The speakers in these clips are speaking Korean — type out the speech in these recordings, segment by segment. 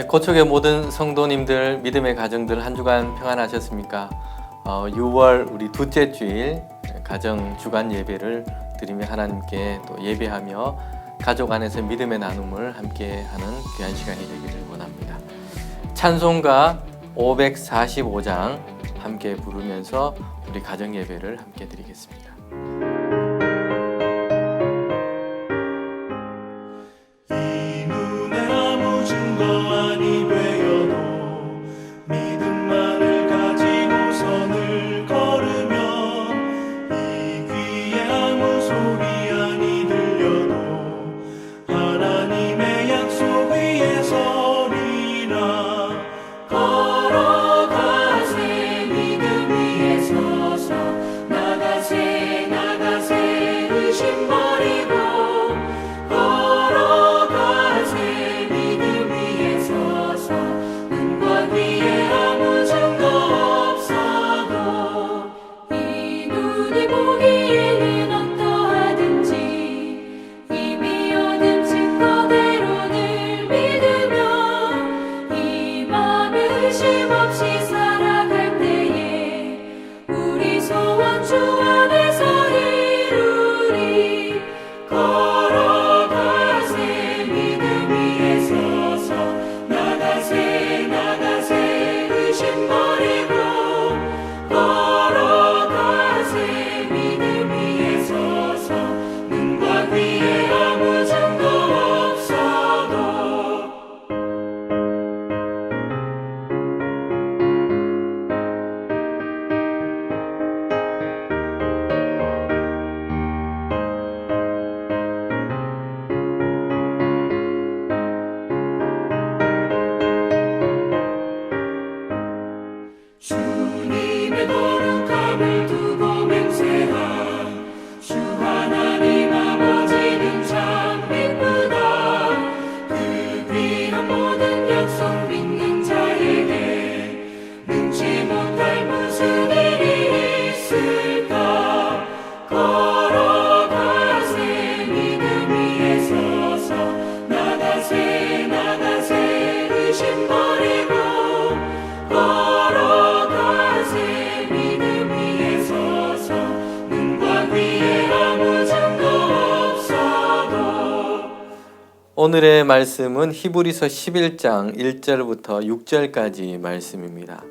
네, 고척의 모든 성도님들, 믿음의 가정들 한 주간 평안하셨습니까? 6월 우리 둘째 주일 가정 주간 예배를 드리며 하나님께 또 예배하며 가족 안에서 믿음의 나눔을 함께 하는 귀한 시간이 되기를 원합니다. 찬송가 545장 함께 부르면서 우리 가정 예배를 함께 드리겠습니다. 오늘의 말씀은 히브리서 11장 1절부터 6절까지 말씀입니다.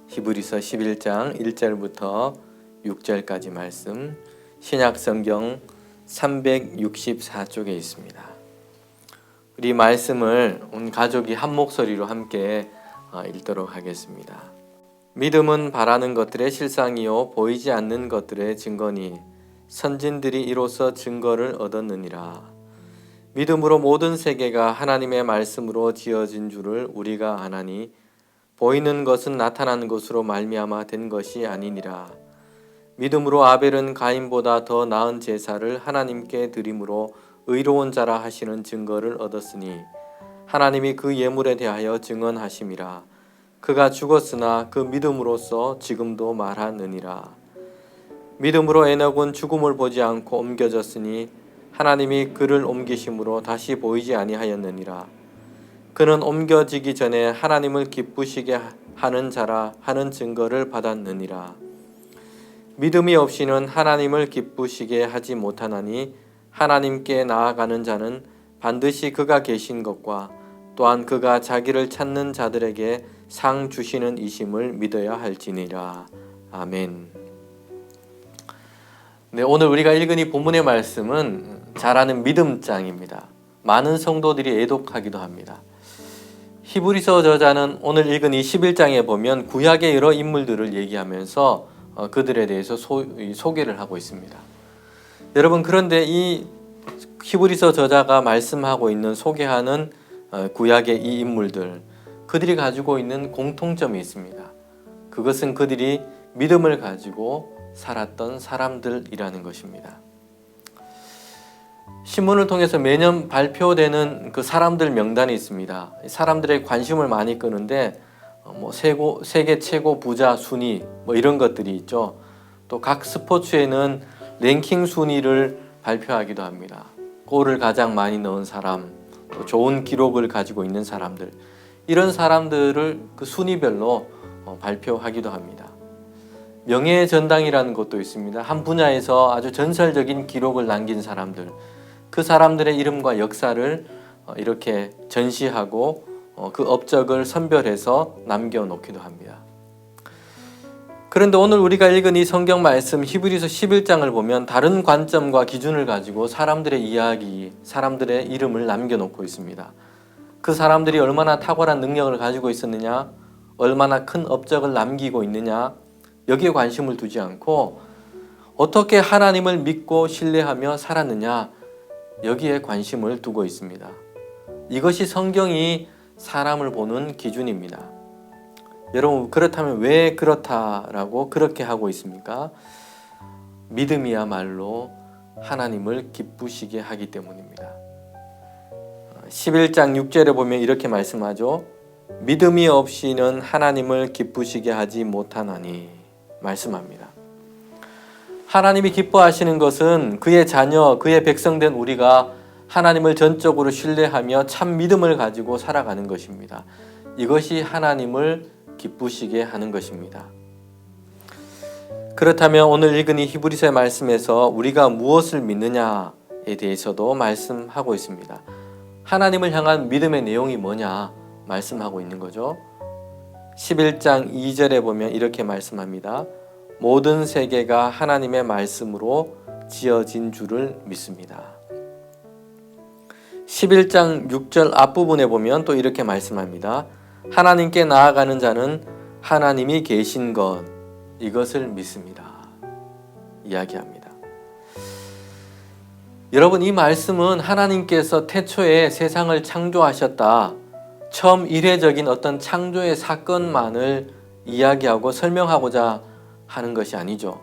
히브리서 11장 1절부터 6절까지 말씀, 신약성경 364쪽에 있습니다. 우리 말씀을 온 가족이 한 목소리로 함께 읽도록 하겠습니다. 믿음은 바라는 것들의 실상이요 보이지 않는 것들의 증거니 선진들이 이로써 증거를 얻었느니라. 믿음으로 모든 세계가 하나님의 말씀으로 지어진 줄을 우리가 아나니 보이는 것은 나타난 것으로 말미암아 된 것이 아니니라. 믿음으로 아벨은 가인보다 더 나은 제사를 하나님께 드림으로 의로운 자라 하시는 증거를 얻었으니 하나님이 그 예물에 대하여 증언하심이라. 그가 죽었으나 그 믿음으로써 지금도 말하느니라. 믿음으로 에녹은 죽음을 보지 않고 옮겨졌으니 하나님이 그를 옮기심으로 다시 보이지 아니하였느니라. 그는 옮겨지기 전에 하나님을 기쁘시게 하는 자라 하는 증거를 받았느니라. 믿음이 없이는 하나님을 기쁘시게 하지 못하나니 하나님께 나아가는 자는 반드시 그가 계신 것과 또한 그가 자기를 찾는 자들에게 상 주시는 이심을 믿어야 할지니라. 아멘. 네, 오늘 우리가 읽은 이 본문의 말씀은 잘 아는 믿음장입니다. 많은 성도들이 애독하기도 합니다. 히브리서 저자는 오늘 읽은 이 11장에 보면 구약의 여러 인물들을 얘기하면서 그들에 대해서 소개를 하고 있습니다. 여러분, 그런데 이 히브리서 저자가 말씀하고 있는 소개하는 구약의 이 인물들, 그들이 가지고 있는 공통점이 있습니다. 그것은 그들이 믿음을 가지고 살았던 사람들이라는 것입니다. 신문을 통해서 매년 발표되는 그 사람들 명단이 있습니다. 사람들의 관심을 많이 끄는데 세계 최고 부자 순위 이런 것들이 있죠. 또 각 스포츠에는 랭킹 순위를 발표하기도 합니다. 골을 가장 많이 넣은 사람, 또 좋은 기록을 가지고 있는 사람들, 이런 사람들을 그 순위별로 발표하기도 합니다. 명예전당이라는 것도 있습니다. 한 분야에서 아주 전설적인 기록을 남긴 사람들, 그 사람들의 이름과 역사를 이렇게 전시하고 그 업적을 선별해서 남겨놓기도 합니다. 그런데 오늘 우리가 읽은 이 성경 말씀 히브리서 11장을 보면 다른 관점과 기준을 가지고 사람들의 이야기, 사람들의 이름을 남겨놓고 있습니다. 그 사람들이 얼마나 탁월한 능력을 가지고 있었느냐, 얼마나 큰 업적을 남기고 있느냐, 여기에 관심을 두지 않고 어떻게 하나님을 믿고 신뢰하며 살았느냐, 여기에 관심을 두고 있습니다. 이것이 성경이 사람을 보는 기준입니다. 여러분, 그렇다면 왜 그렇다라고 그렇게 하고 있습니까? 믿음이야말로 하나님을 기쁘시게 하기 때문입니다. 11장 6절에 보면 이렇게 말씀하죠. 믿음이 없이는 하나님을 기쁘시게 하지 못하나니 말씀합니다. 하나님이 기뻐하시는 것은 그의 자녀, 그의 백성된 우리가 하나님을 전적으로 신뢰하며 참 믿음을 가지고 살아가는 것입니다. 이것이 하나님을 기쁘시게 하는 것입니다. 그렇다면 오늘 읽은 이 히브리서의 말씀에서 우리가 무엇을 믿느냐에 대해서도 말씀하고 있습니다. 하나님을 향한 믿음의 내용이 뭐냐 말씀하고 있는 거죠. 11장 2절에 보면 이렇게 말씀합니다. 모든 세계가 하나님의 말씀으로 지어진 줄을 믿습니다. 11장 6절 앞부분에 보면 또 이렇게 말씀합니다. 하나님께 나아가는 자는 하나님이 계신 것, 이것을 믿습니다. 이야기합니다. 여러분, 이 말씀은 하나님께서 태초에 세상을 창조하셨다, 처음 이례적인 어떤 창조의 사건만을 이야기하고 설명하고자 하는 것이 아니죠.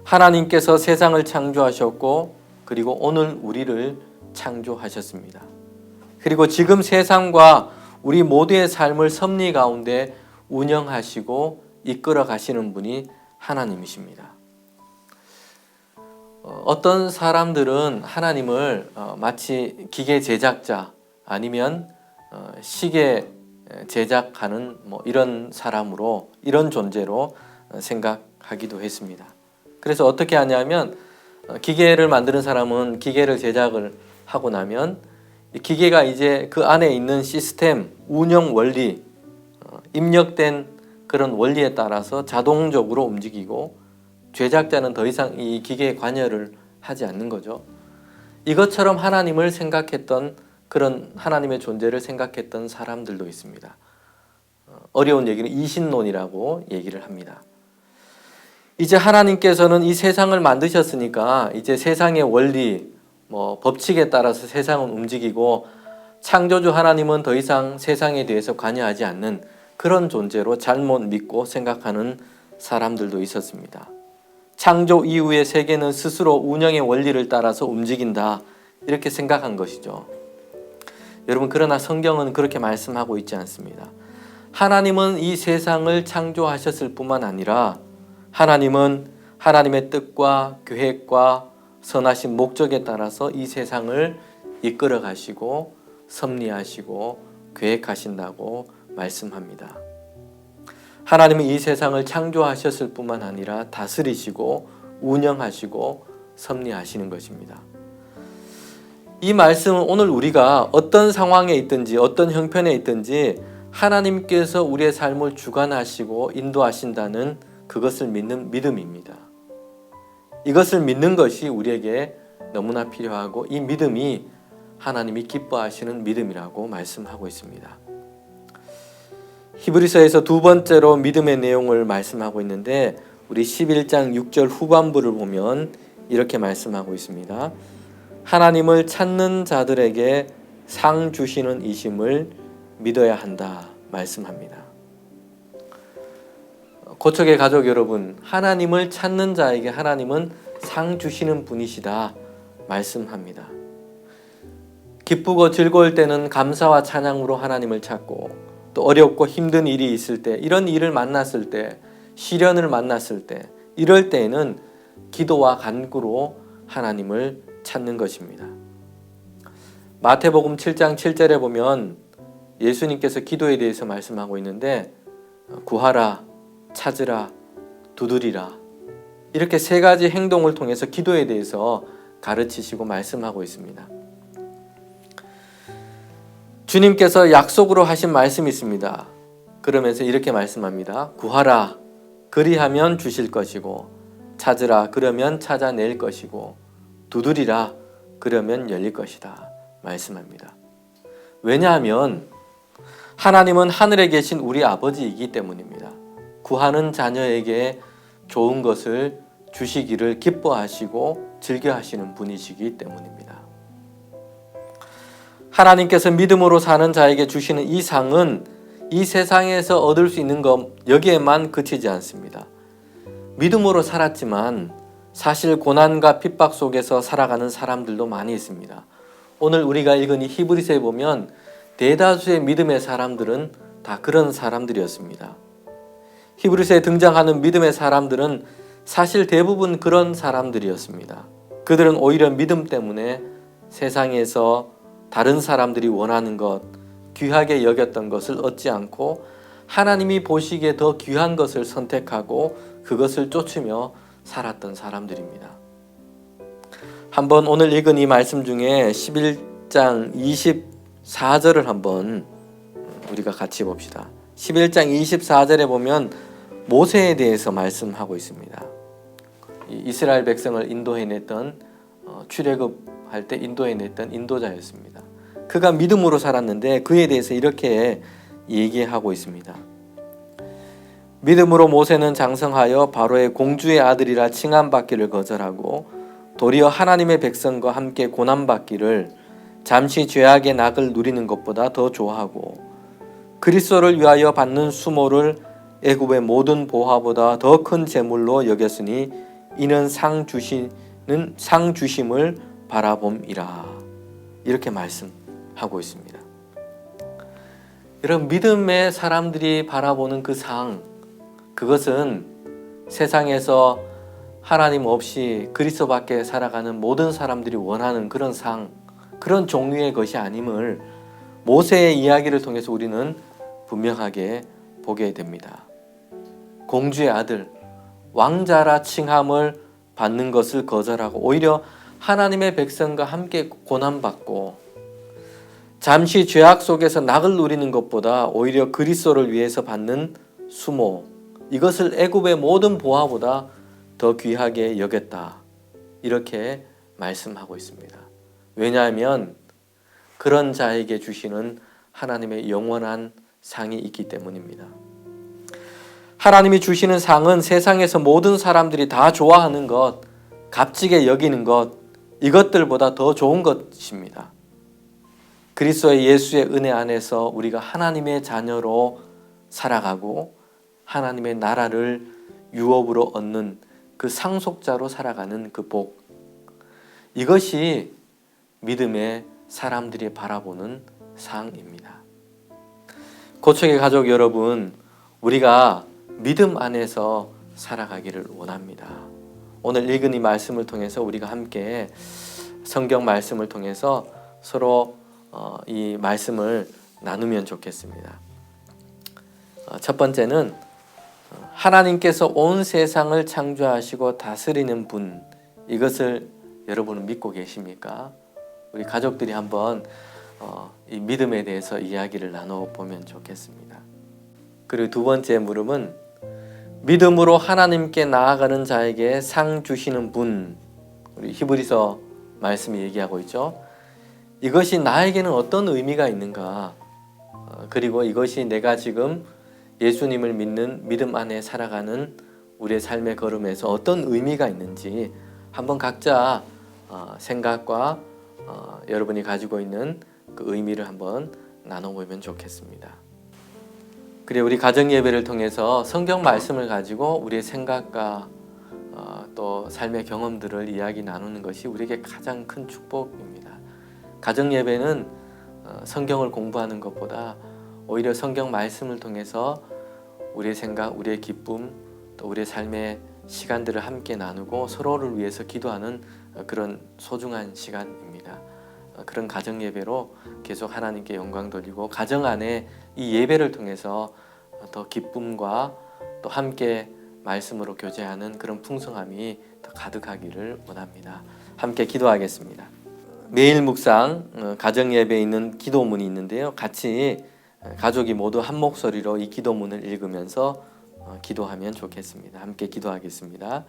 하나님께서 세상을 창조하셨고 그리고 오늘 우리를 창조하셨습니다. 그리고 지금 세상과 우리 모두의 삶을 섭리 가운데 운영하시고 이끌어 가시는 분이 하나님이십니다. 어떤 사람들은 하나님을 마치 기계 제작자 아니면 시계 제작하는 이런 사람으로, 이런 존재로 생각하기도 했습니다. 그래서 어떻게 하냐면 기계를 만드는 사람은 기계를 제작을 하고 나면 기계가 이제 그 안에 있는 시스템, 운영 원리, 입력된 그런 원리에 따라서 자동적으로 움직이고 제작자는 더 이상 이 기계에 관여를 하지 않는 거죠. 이것처럼 하나님을 생각했던, 그런 하나님의 존재를 생각했던 사람들도 있습니다. 어려운 얘기는 이신론이라고 얘기를 합니다. 이제 하나님께서는 이 세상을 만드셨으니까 이제 세상의 원리, 법칙에 따라서 세상은 움직이고 창조주 하나님은 더 이상 세상에 대해서 관여하지 않는 그런 존재로 잘못 믿고 생각하는 사람들도 있었습니다. 창조 이후의 세계는 스스로 운영의 원리를 따라서 움직인다, 이렇게 생각한 것이죠. 여러분, 그러나 성경은 그렇게 말씀하고 있지 않습니다. 하나님은 이 세상을 창조하셨을 뿐만 아니라 하나님은 하나님의 뜻과 계획과 선하신 목적에 따라서 이 세상을 이끌어 가시고 섭리하시고 계획하신다고 말씀합니다. 하나님은 이 세상을 창조하셨을 뿐만 아니라 다스리시고 운영하시고 섭리하시는 것입니다. 이 말씀은 오늘 우리가 어떤 상황에 있든지 어떤 형편에 있든지 하나님께서 우리의 삶을 주관하시고 인도하신다는 그것을 믿는 믿음입니다. 이것을 믿는 것이 우리에게 너무나 필요하고 이 믿음이 하나님이 기뻐하시는 믿음이라고 말씀하고 있습니다. 히브리서에서 두 번째로 믿음의 내용을 말씀하고 있는데 우리 11장 6절 후반부를 보면 이렇게 말씀하고 있습니다. 하나님을 찾는 자들에게 상 주시는 이심을 믿어야 한다 말씀합니다. 고척의 가족 여러분, 하나님을 찾는 자에게 하나님은 상 주시는 분이시다 말씀합니다. 기쁘고 즐거울 때는 감사와 찬양으로 하나님을 찾고, 또 어렵고 힘든 일이 있을 때, 이런 일을 만났을 때, 시련을 만났을 때, 이럴 때에는 기도와 간구로 하나님을 찾는 것입니다. 마태복음 7장 7절에 보면 예수님께서 기도에 대해서 말씀하고 있는데 구하라, 찾으라, 두드리라 이렇게 세 가지 행동을 통해서 기도에 대해서 가르치시고 말씀하고 있습니다. 주님께서 약속으로 하신 말씀이 있습니다. 그러면서 이렇게 말씀합니다. 구하라, 그리하면 주실 것이고 찾으라, 그러면 찾아낼 것이고 두드리라, 그러면 열릴 것이다 말씀합니다. 왜냐하면 하나님은 하늘에 계신 우리 아버지이기 때문입니다. 구하는 자녀에게 좋은 것을 주시기를 기뻐하시고 즐겨하시는 분이시기 때문입니다. 하나님께서 믿음으로 사는 자에게 주시는 이 상은 이 세상에서 얻을 수 있는 것 여기에만 그치지 않습니다. 믿음으로 살았지만 사실 고난과 핍박 속에서 살아가는 사람들도 많이 있습니다. 오늘 우리가 읽은 이 히브리서에 보면 대다수의 믿음의 사람들은 다 그런 사람들이었습니다. 히브리서에 등장하는 믿음의 사람들은 사실 대부분 그런 사람들이었습니다. 그들은 오히려 믿음 때문에 세상에서 다른 사람들이 원하는 것, 귀하게 여겼던 것을 얻지 않고 하나님이 보시기에 더 귀한 것을 선택하고 그것을 쫓으며 살았던 사람들입니다. 한번 오늘 읽은 이 말씀 중에 11장 24절을 한번 우리가 같이 봅시다. 11장 24절에 보면 모세에 대해서 말씀하고 있습니다. 이스라엘 백성을 인도해냈던 출애굽할 때 인도해냈던 인도자였습니다. 그가 믿음으로 살았는데 그에 대해서 이렇게 얘기하고 있습니다. 믿음으로 모세는 장성하여 바로의 공주의 아들이라 칭함받기를 거절하고 도리어 하나님의 백성과 함께 고난받기를 잠시 죄악의 낙을 누리는 것보다 더 좋아하고 그리스도를 위하여 받는 수모를 애굽의 모든 보화보다 더 큰 재물로 여겼으니 이는 상 주심을 바라봄이라. 이렇게 말씀하고 있습니다. 여러분, 믿음의 사람들이 바라보는 그 상, 그것은 세상에서 하나님 없이 그리스도밖에 살아가는 모든 사람들이 원하는 그런 상, 그런 종류의 것이 아님을 모세의 이야기를 통해서 우리는 분명하게 보게 됩니다. 공주의 아들, 왕자라 칭함을 받는 것을 거절하고 오히려 하나님의 백성과 함께 고난받고 잠시 죄악 속에서 낙을 누리는 것보다 오히려 그리스도를 위해서 받는 수모, 이것을 애굽의 모든 보화보다 더 귀하게 여겼다. 이렇게 말씀하고 있습니다. 왜냐하면 그런 자에게 주시는 하나님의 영원한 상이 있기 때문입니다. 하나님이 주시는 상은 세상에서 모든 사람들이 다 좋아하는 것, 값지게 여기는 것, 이것들보다 더 좋은 것입니다. 그리스도의 예수의 은혜 안에서 우리가 하나님의 자녀로 살아가고 하나님의 나라를 유업으로 얻는 그 상속자로 살아가는 그 복, 이것이 믿음의 사람들이 바라보는 상입니다. 고척의 가족 여러분, 우리가 믿음 안에서 살아가기를 원합니다. 오늘 읽은 이 말씀을 통해서 우리가 함께 성경 말씀을 통해서 서로 이 말씀을 나누면 좋겠습니다. 첫 번째는 하나님께서 온 세상을 창조하시고 다스리는 분, 이것을 여러분은 믿고 계십니까? 우리 가족들이 한번 이 믿음에 대해서 이야기를 나눠보면 좋겠습니다. 그리고 두 번째 물음은 믿음으로 하나님께 나아가는 자에게 상 주시는 분, 우리 히브리서 말씀이 얘기하고 있죠. 이것이 나에게는 어떤 의미가 있는가? 그리고 이것이 내가 지금 예수님을 믿는 믿음 안에 살아가는 우리의 삶의 걸음에서 어떤 의미가 있는지 한번 각자 생각과 여러분이 가지고 있는 그 의미를 한번 나눠보면 좋겠습니다. 그리고 우리 가정 예배를 통해서 성경 말씀을 가지고 우리의 생각과 또 삶의 경험들을 이야기 나누는 것이 우리에게 가장 큰 축복입니다. 가정 예배는 성경을 공부하는 것보다 오히려 성경 말씀을 통해서 우리의 생각, 우리의 기쁨, 또 우리의 삶의 시간들을 함께 나누고 서로를 위해서 기도하는 그런 소중한 시간입니다. 그런 가정 예배로 계속 하나님께 영광 돌리고 가정 안에 이 예배를 통해서 더 기쁨과 또 함께 말씀으로 교제하는 그런 풍성함이 더 가득하기를 원합니다. 함께 기도하겠습니다. 매일 묵상 가정 예배에 있는 기도문이 있는데요. 같이 가족이 모두 한 목소리로 이 기도문을 읽으면서 기도하면 좋겠습니다. 함께 기도하겠습니다.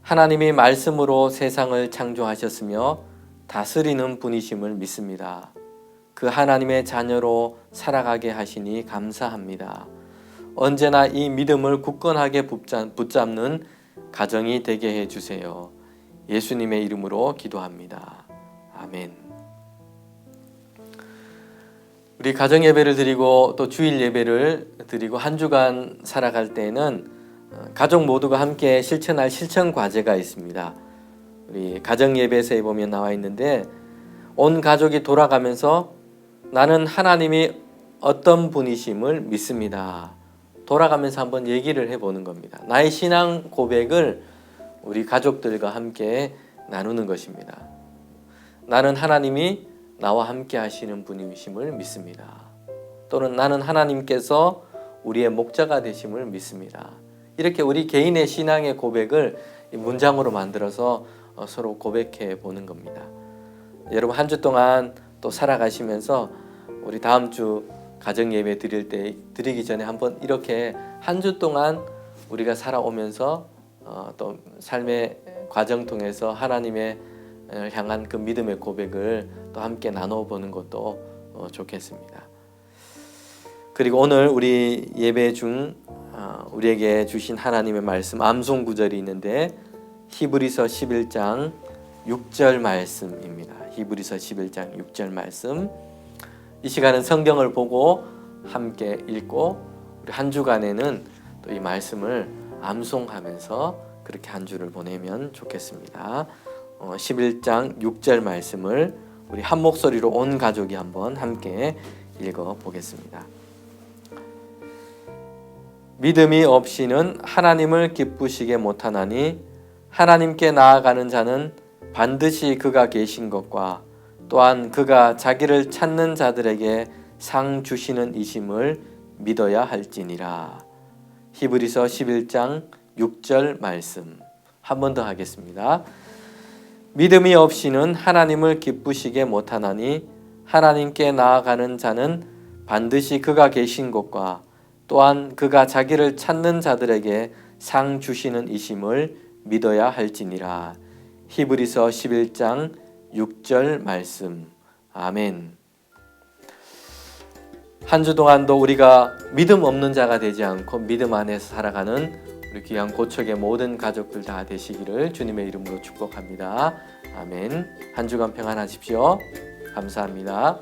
하나님이 말씀으로 세상을 창조하셨으며 다스리는 분이심을 믿습니다. 그 하나님의 자녀로 살아가게 하시니 감사합니다. 언제나 이 믿음을 굳건하게 붙잡는 가정이 되게 해주세요. 예수님의 이름으로 기도합니다. 아멘. 우리 가정 예배를 드리고 또 주일 예배를 드리고 한 주간 살아갈 때에는 가족 모두가 함께 실천할 실천 과제가 있습니다. 우리 가정 예배서에 보면 나와 있는데 온 가족이 돌아가면서 나는 하나님이 어떤 분이심을 믿습니다. 돌아가면서 한번 얘기를 해보는 겁니다. 나의 신앙 고백을 우리 가족들과 함께 나누는 것입니다. 나는 하나님이 나와 함께 하시는 분이심을 믿습니다. 또는 나는 하나님께서 우리의 목자가 되심을 믿습니다. 이렇게 우리 개인의 신앙의 고백을 문장으로 만들어서 서로 고백해 보는 겁니다. 여러분 한 주 동안 또 살아가시면서 우리 다음 주 가정 예배 드리기 전에 한번 이렇게 한 주 동안 우리가 살아오면서 또 삶의 과정 통해서 하나님의 향한 그 믿음의 고백을 또 함께 나눠보는 것도 좋겠습니다. 그리고 오늘 우리 예배 중 우리에게 주신 하나님의 말씀 암송 구절이 있는데 히브리서 11장 6절 말씀입니다. 히브리서 11장 6절 말씀. 이 시간은 성경을 보고 함께 읽고 우리 한 주간에는 또 이 말씀을 암송하면서 그렇게 한 주를 보내면 좋겠습니다. 11장 6절 말씀을 우리 한 목소리로 온 가족이 한번 함께 읽어 보겠습니다. 믿음이 없이는 하나님을 기쁘시게 못하나니 하나님께 나아가는 자는 반드시 그가 계신 것과 또한 그가 자기를 찾는 자들에게 상 주시는 이심을 믿어야 할지니라. 히브리서 11장 6절 말씀 한 번 더 하겠습니다. 믿음이 없이는 하나님을 기쁘시게 못하나니 하나님께 나아가는 자는 반드시 그가 계신 곳과 또한 그가 자기를 찾는 자들에게 상 주시는 이심을 믿어야 할지니라. 히브리서 11장 6절 말씀. 아멘. 한 주 동안도 우리가 믿음 없는 자가 되지 않고 믿음 안에서 살아가는 우리 귀한 고척의 모든 가족들 다 되시기를 주님의 이름으로 축복합니다. 아멘. 한 주간 평안하십시오. 감사합니다.